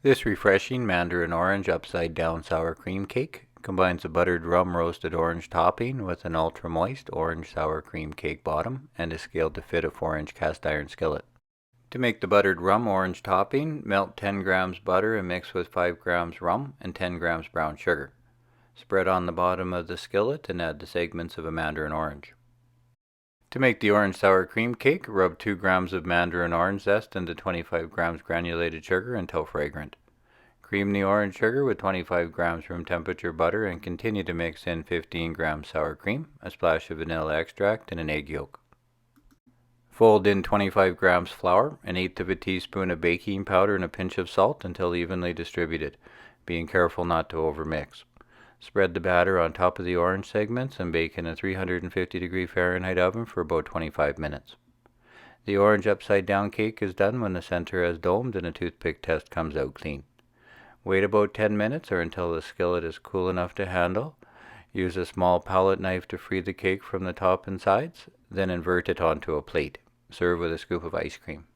This refreshing Mandarin orange upside down sour cream cake combines a buttered rum roasted orange topping with an ultra moist orange sour cream cake bottom and is scaled to fit a 4-inch cast iron skillet. To make the buttered rum orange topping, melt 10 grams butter and mix with 5 grams rum and 10 grams brown sugar. Spread on the bottom of the skillet and add the segments of a Mandarin orange. To make the orange sour cream cake, rub 2 grams of Mandarin orange zest into 25 grams granulated sugar until fragrant. Cream the orange sugar with 25 grams room temperature butter and continue to mix in 15 grams sour cream, a splash of vanilla extract, and an egg yolk. Fold in 25 grams flour, an eighth of a teaspoon of baking powder, and a pinch of salt until evenly distributed, being careful not to overmix. Spread the batter on top of the orange segments and bake in a 350 Fahrenheit oven for about 25 minutes. The orange upside down cake is done when the center has domed and a toothpick test comes out clean. Wait about 10 minutes or until the skillet is cool enough to handle. Use a small palette knife to free the cake from the top and sides, then invert it onto a plate. Serve with a scoop of ice cream.